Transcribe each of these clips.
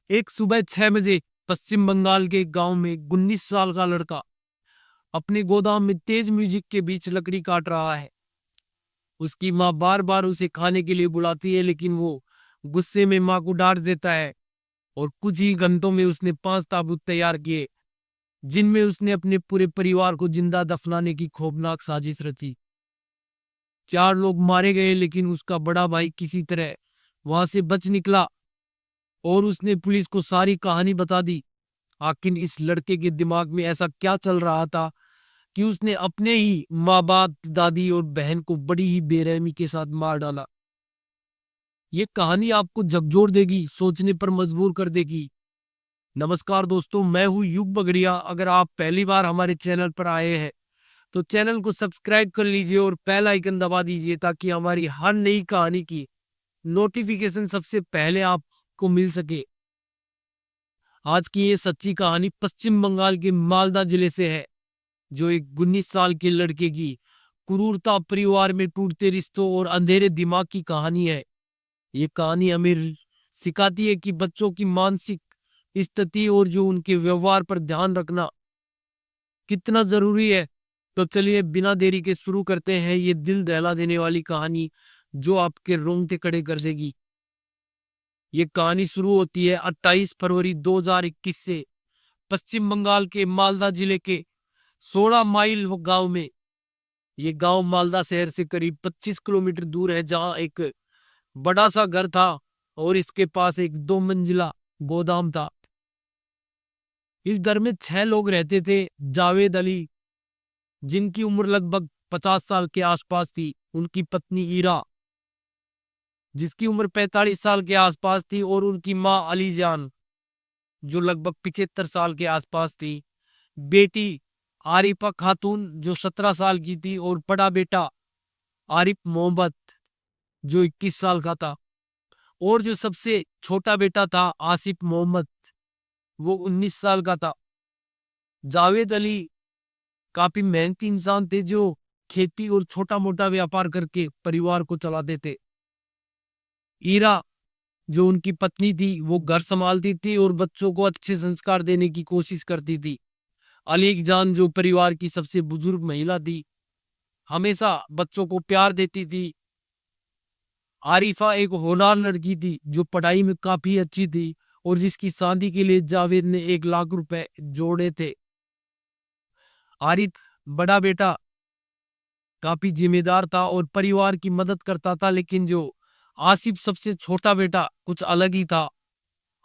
एक सुबह 6 बजे पश्चिम बंगाल के एक गांव में 19 साल का लड़का अपने गोदाम में तेज म्यूजिक के बीच लकड़ी काट रहा है। उसकी माँ बार बार उसे खाने के लिए बुलाती है, लेकिन वो गुस्से में माँ को डांट देता है। और कुछ ही घंटों में उसने 5 ताबूत तैयार किए, जिनमें उसने अपने पूरे परिवार को जिंदा दफनाने की खौफनाक साजिश रची। 4 लोग मारे गए, लेकिन उसका बड़ा भाई किसी तरह वहां से बच निकला और उसने पुलिस को सारी कहानी बता दी। आखिर इस लड़के के दिमाग में ऐसा क्या चल रहा था कि उसने अपने ही माँ बाप, दादी और बहन को बड़ी ही बेरहमी के साथ मार डाला। ये कहानी आपको झकझोर देगी, सोचने पर मजबूर कर देगी। नमस्कार दोस्तों, मैं हूँ युग बगड़िया। अगर आप पहली बार हमारे चैनल पर आए हैं तो चैनल को सब्सक्राइब कर लीजिए और बेल आइकन दबा दीजिए, ताकि हमारी हर नई कहानी की नोटिफिकेशन सबसे पहले आपको मिल सके। आज की ये सच्ची कहानी पश्चिम बंगाल के मालदा जिले से है, जो एक 19 साल के लड़के की क्रूरता, परिवार में टूटते रिश्तों और अंधेरे दिमाग की कहानी है। ये कहानी हमें सिखाती है कि बच्चों की मानसिक स्थिति और जो उनके व्यवहार पर ध्यान रखना कितना जरूरी है। तो चलिए बिना देरी के शुरू करते हैं ये दिल दहला देने वाली कहानी, जो आपके रोंगटे खड़े कर देगी। ये कहानी शुरू होती है 28 फरवरी 2021 से, पश्चिम बंगाल के मालदा जिले के 16 माइल गांव में। ये गांव मालदा शहर से करीब 25 किलोमीटर दूर है, जहां एक बड़ा सा घर था और इसके पास एक 2 मंजिला गोदाम था। इस घर में 6 लोग रहते थे। जावेद अली, जिनकी उम्र लगभग 50 साल के आसपास थी, उनकी पत्नी ईरा, जिसकी उम्र 45 साल के आसपास थी, और उनकी माँ अली जान, जो लगभग 75 साल के आसपास थी। बेटी आरिफा खातून, जो 17 साल की थी, और बड़ा बेटा आरिफ मोहम्मद, जो 21 साल का था। और जो सबसे छोटा बेटा था आसिफ मोहम्मद, वो 19 साल का था। जावेद अली काफी मेहनती इंसान थे, जो खेती और छोटा मोटा व्यापार करके परिवार को चलाते थे। ईरा, जो उनकी पत्नी थी, वो घर संभालती थी और बच्चों को अच्छे संस्कार देने की कोशिश करती थी। अली जान, जो परिवार की सबसे बुजुर्ग महिला थी, हमेशा बच्चों को प्यार देती थी। आरिफा एक होनहार लड़की थी, जो पढ़ाई में काफी अच्छी थी और जिसकी शादी के लिए जावेद ने 1 लाख रुपए जोड़े थे। आरिफ, बड़ा बेटा, काफी जिम्मेदार था और परिवार की मदद करता था, लेकिन जो आसिफ सबसे छोटा बेटा, कुछ अलग ही था।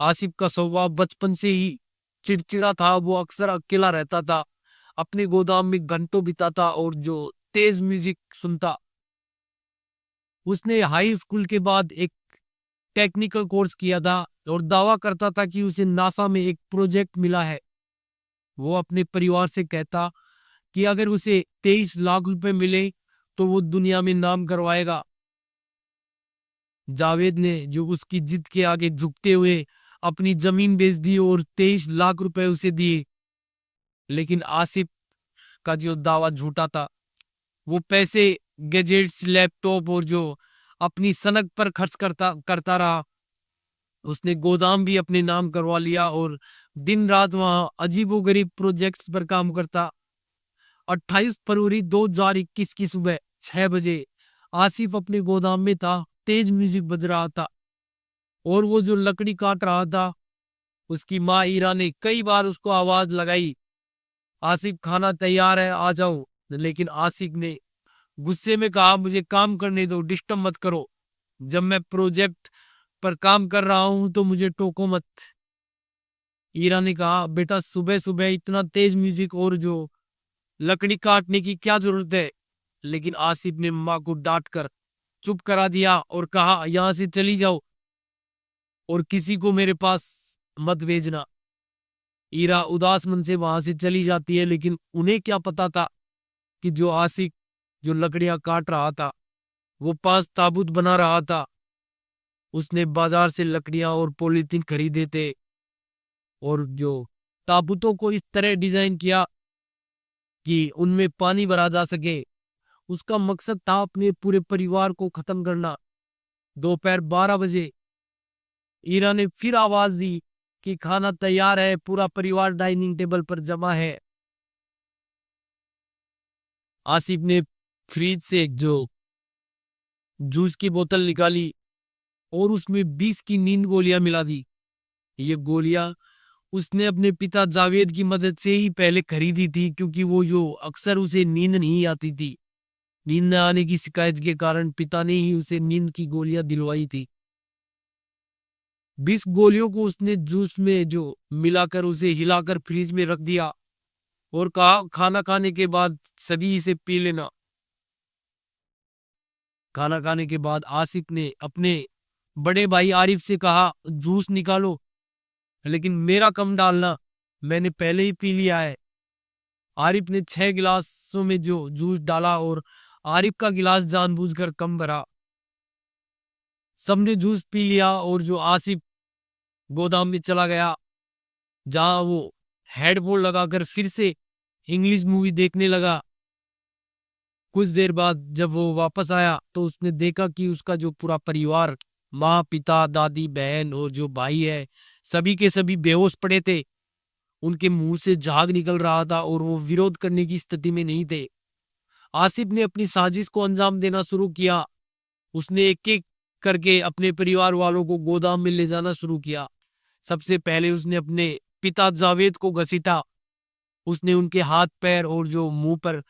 आसिफ का स्वभाव बचपन से ही चिड़चिड़ा था। वो अक्सर अकेला रहता था, अपने गोदाम में घंटों बिताता और जो तेज म्यूजिक सुनता। उसने हाई स्कूल के बाद एक टेक्निकल कोर्स किया था और दावा करता था कि उसे नासा में एक प्रोजेक्ट मिला है। वो अपने परिवार से कहता कि अगर उसे 23 लाख रुपए मिले तो वो दुनिया में नाम करवाएगा। जावेद ने, जो उसकी जिद के आगे झुकते हुए, अपनी जमीन बेच दी और 23 लाख रुपए उसे दिए। लेकिन आसिफ का जो दावा झूठा था। वो पैसे गैजेट्स, लैपटॉप और जो अपनी सनक पर खर्च करता करता रहा। उसने गोदाम भी अपने नाम करवा लिया और दिन रात वहां अजीबोगरीब प्रोजेक्ट्स पर काम करता। 28 फरवरी 2021 की सुबह 6 बजे आसिफ अपने गोदाम में था। तेज म्यूजिक बज रहा था और वो जो लकड़ी काट रहा था। उसकी माँ ईरा ने कई बार उसको आवाज लगाई, आसिफ खाना तैयार है, आ जाओ। लेकिन आसिफ ने गुस्से में कहा, मुझे काम करने दो, डिस्टर्ब मत करो। जब मैं प्रोजेक्ट पर काम कर रहा हूं तो मुझे टोको मत। ईरा ने कहा, बेटा सुबह सुबह इतना तेज म्यूजिक और जो लकड़ी काटने की क्या जरूरत है। लेकिन आसिफ ने माँ को डांट कर चुप करा दिया और कहा, यहां से चली जाओ और किसी को मेरे पास मत भेजना। ईरा उदास मन से वहां से चली जाती है, लेकिन उन्हें क्या पता था कि जो आसिफ जो लकड़ियां काट रहा था, वो 5 ताबूत बना रहा था। उसने बाजार से लकड़ियां और पॉलीथीन खरीदे थे और जो ताबूतों को इस तरह डिजाइन किया कि उनमें पानी भरा जा सके। उसका मकसद था अपने पूरे परिवार को खत्म करना। दोपहर 12 बजे ईरा ने फिर आवाज दी, कि खाना तैयार है, पूरा परिवार डाइनिंग टेबल पर जमा है। आसिफ ने फ्रिज से जो जूस की बोतल निकाली और उसमें 20 की नींद गोलियां मिला दी। ये गोलियां उसने अपने पिता जावेद की मदद से ही पहले खरीदी थी, क्योंकि वो जो अक्सर उसे नींद नहीं आती थी। नींद न आने की शिकायत के कारण पिता ने ही उसे नींद की गोलियां दिलवाई थी। 20 गोलियों को उसने जूस में जो मिलाकर उसे हिलाकर फ्रिज में रख दिया और कहा, खाना खाने के बाद सभी इसे पी लेना। खाना खाने के बाद आसिफ ने अपने बड़े भाई आरिफ से कहा, जूस निकालो, लेकिन मेरा कम डालना, मैंने पहले ही पी लिया है। आरिफ ने 6 गिलासों में जो जूस डाला और आरिफ का गिलास जानबूझकर कम भरा। सबने जूस पी लिया और जो आसिफ गोदाम में चला गया, जहां वो हेडफोन लगाकर फिर से इंग्लिश मूवी देखने लगा। कुछ देर बाद जब वो वापस आया तो उसने देखा कि उसका जो पूरा परिवार, माँ, पिता, दादी, बहन और जो भाई है, सभी के सभी बेहोश पड़े थे। उनके मुंह से झाग निकल रहा था और वो विरोध करने की स्थिति में नहीं थे। आसिफ ने अपनी साजिश को अंजाम देना शुरू किया। उसने एक एक करके अपने परिवार वालों को गोदाम में ले जाना शुरू किया। सबसे पहले उसने अपने पिता जावेद को घसीटा। उसने उनके हाथ पैर और जो मुंह पर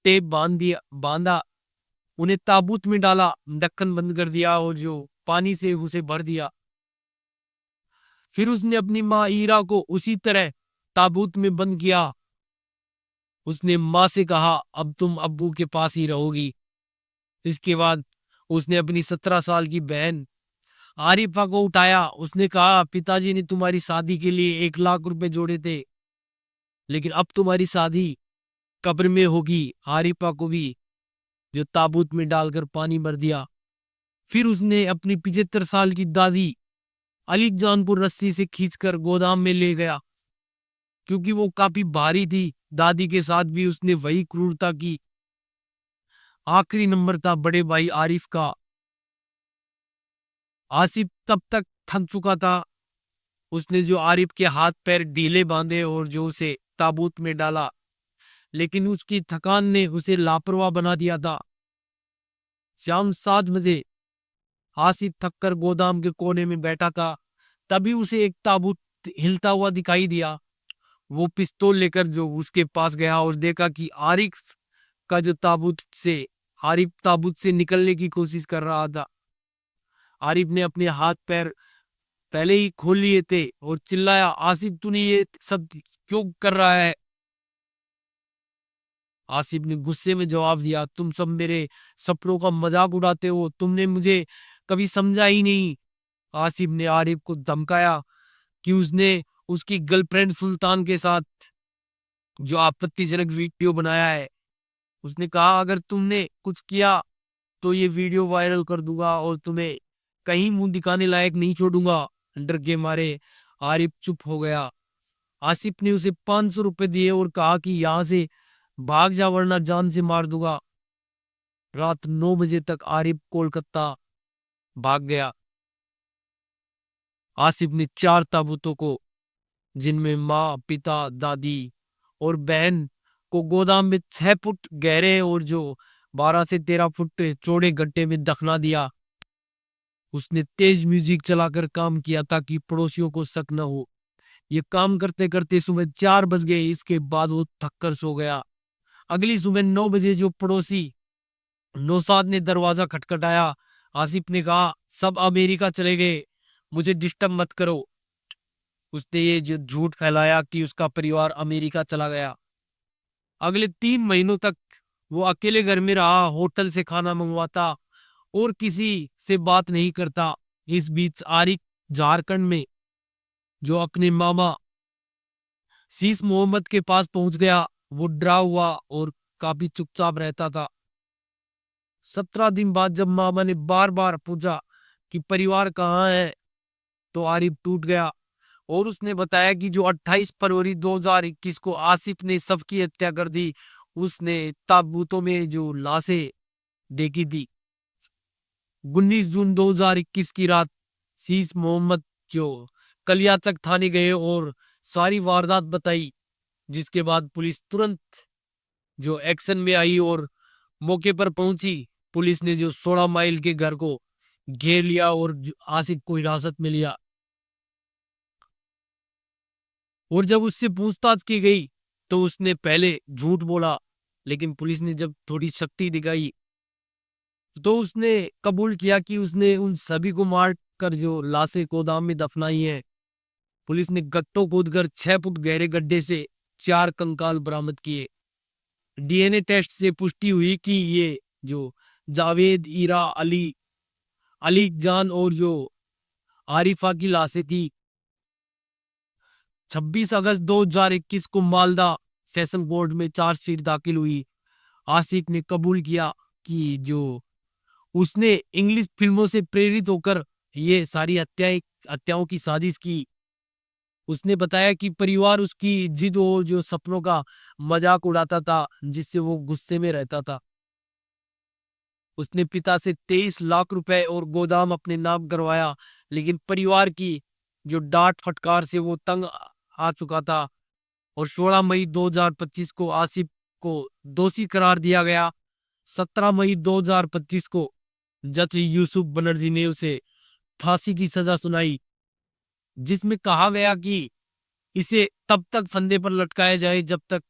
टेप बांधा, उन्हें ताबूत में डाला, ढक्कन बंद कर दिया और जो पानी से उसे भर दिया। फिर उसने अपनी माँ ईरा को उसी तरह ताबूत में बंद किया। उसने माँ से कहा, अब तुम अब्बू के पास ही रहोगी। इसके बाद उसने अपनी 17 साल की बहन आरिफा को उठाया। उसने कहा, पिताजी ने तुम्हारी शादी के लिए 1 लाख रुपए जोड़े थे, लेकिन अब तुम्हारी शादी कब्र में होगी। आरिफा को भी जो ताबूत में डालकर पानी भर दिया। फिर उसने अपनी 75 साल की दादी अली जान को रस्सी से खींचकर गोदाम में ले गया, क्योंकि वो काफी भारी थी। दादी के साथ भी उसने वही क्रूरता की। आखिरी नंबर था बड़े भाई आरिफ का। आसिफ तब तक थक चुका था। उसने जो आरिफ के हाथ पैर ढीले बांधे और जो उसे ताबूत में डाला, लेकिन उसकी थकान ने उसे लापरवाह बना दिया था। शाम 7 बजे आसिफ थककर गोदाम के कोने में बैठा था। तभी उसे एक ताबूत हिलता हुआ दिखाई दिया। वो पिस्तौल लेकर जो उसके पास गया और देखा कि का जो आरिफ ताबूत से निकलने की कोशिश कर रहा था। आरिफ ने अपने हाथ पैर पहले ही खोल लिए थे और चिल्लाया, आसिफ तूने ये सब क्यों कर रहा है? आसिफ ने गुस्से में जवाब दिया, तुम सब मेरे सपनों का मजाक उड़ाते हो, तुमने मुझे कभी समझा ही नहीं। आसिफ ने आरिफ को धमकाया कि उसने उसकी गर्लफ्रेंड सुल्तान के साथ जो आपत्तिजनक वीडियो बनाया है। उसने कहा, अगर तुमने कुछ किया तो ये वीडियो वायरल कर दूंगा और तुम्हें कहीं मुंह दिखाने लायक नहीं छोड़ूंगा। डर के मारे आरिफ चुप हो गया। आसिफ ने उसे 500 रुपए दिए और कहा कि यहां से भाग जा, वरना जान से मार दूंगा। रात 9 बजे तक आरिफ कोलकाता भाग गया। आसिफ ने 4 ताबूतों को, जिनमें माँ, पिता, दादी और बहन को गोदाम में 6 फुट गहरे और जो 12 से 13 फुट चौड़े गड्ढे में दफना दिया। उसने तेज म्यूजिक चलाकर काम किया ताकि पड़ोसियों को शक न हो। ये काम करते करते सुबह 4 बज गए। इसके बाद वो थककर सो गया। अगली सुबह 9 बजे जो पड़ोसी नौसाद ने दरवाजा खटखटाया। आसिफ ने कहा, सब अमेरिका चले गए, मुझे डिस्टर्ब मत करो। उसने ये जो झूठ फैलाया कि उसका परिवार अमेरिका चला गया। अगले 3 महीनों तक वो अकेले घर में रहा, होटल से खाना मंगवाता और किसी से बात नहीं करता। इस बीच आरिफ झारखंड में जो अपने मामा शीश मोहम्मद के पास पहुंच गया। वो डरा हुआ और काफी चुपचाप रहता था। 17 दिन बाद जब मामा ने बार बार पूछा कि परिवार कहाँ है, तो आरिफ टूट गया और उसने बताया कि जो 28 फरवरी 2021 को आसिफ ने सबकी हत्या कर दी। उसने ताबूतों में जो लाशें देखी थी। 19 जून 2021 की रात शीश मोहम्मद जो कलियाचक थाने गए और सारी वारदात बताई, जिसके बाद पुलिस तुरंत जो एक्शन में आई और मौके पर पहुंची। पुलिस ने जो 16 माइल के घर को घेर लिया और आसिफ को हिरासत में लिया। और जब उससे पूछताछ की गई तो उसने पहले झूठ बोला, लेकिन पुलिस ने जब थोड़ी शक्ति दिखाई तो उसने कबूल किया कि उसने उन सभी को मार कर जो लाशें गोदाम में दफनाई हैं। पुलिस ने गट्टो खोदकर 6 फुट गहरे गड्ढे से 4 कंकाल बरामद किए। डीएनए टेस्ट से पुष्टि हुई कि ये जो जावेद, ईरा, अली जान और जो आरिफा की लाशें थी। 26 अगस्त 2021 को मालदा सेशन कोर्ट में चार्जशीट दाखिल हुई। आसिफ ने कबूल किया कि जो उसने इंग्लिश फिल्मों से प्रेरित होकर ये सारी हत्याओं की साजिश की। उसने बताया कि परिवार उसकी जिद और जो सपनों का मजाक उड़ाता था, जिससे वो गुस्से में रहता था। उसने पिता से 23 लाख रुपए और गोदाम अपने नाम करवाया, लेकिन परिवार की जो डांट फटकार से वो तंग आ चुका था और 16 मई 2025 को आसिफ को दोषी करार दिया गया। 17 मई 2025 को जज यूसुफ बनर्जी ने उसे फांसी की सजा सुनाई, जिसमें कहा गया कि इसे तब तक फंदे पर लटकाया जाए जब तक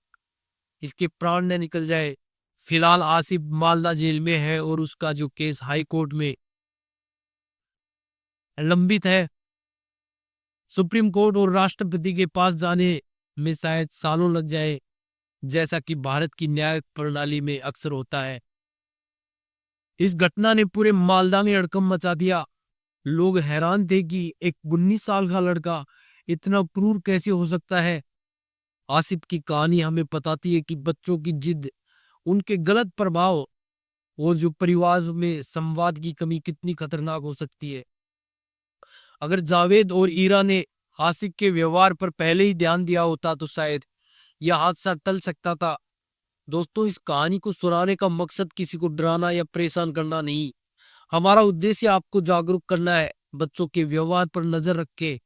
इसके प्राण न निकल जाए। फिलहाल आसिफ मालदा जेल में है और उसका जो केस हाई कोर्ट में लंबित है। सुप्रीम कोर्ट और राष्ट्रपति के पास जाने में शायद सालों लग जाए, जैसा कि भारत की न्याय प्रणाली में अक्सर होता है। इस घटना ने पूरे मालदा में हड़कंप मचा दिया। लोग हैरान थे कि एक 19 साल का लड़का इतना क्रूर कैसे हो सकता है। आसिफ की कहानी हमें बताती है कि बच्चों की जिद, उनके गलत प्रभाव और जो परिवार में संवाद की कमी कितनी खतरनाक हो सकती है। अगर जावेद और ईरा ने आसिफ के व्यवहार पर पहले ही ध्यान दिया होता तो शायद यह हादसा टल सकता था। दोस्तों, इस कहानी को सुनाने का मकसद किसी को डराना या परेशान करना नहीं। हमारा उद्देश्य आपको जागरूक करना है। बच्चों के व्यवहार पर नजर रखे,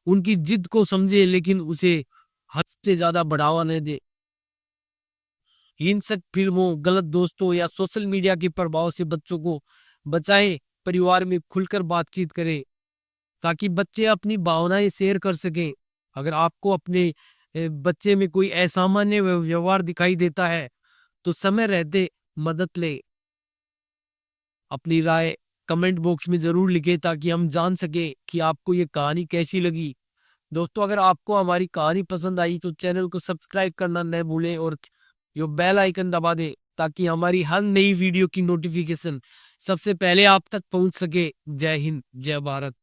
उनकी जिद को समझे, लेकिन उसे हद से ज्यादा बढ़ावा न दे। हिंसक फिल्मों, गलत दोस्तों या सोशल मीडिया के प्रभाव से बच्चों को बचाएं। परिवार में खुलकर बातचीत करें ताकि बच्चे अपनी भावनाएं शेयर कर सकें। अगर आपको अपने बच्चे में कोई असामान्य व्यवहार दिखाई देता है तो समय रहते मदद ले। अपनी राय कमेंट बॉक्स में जरूर लिखें ताकि हम जान सके कि आपको ये कहानी कैसी लगी। दोस्तों, अगर आपको हमारी कहानी पसंद आई तो चैनल को सब्सक्राइब करना न भूलें और जो बेल आइकन दबा दें ताकि हमारी हर नई वीडियो की नोटिफिकेशन सबसे पहले आप तक पहुंच सके। जय हिंद, जय भारत।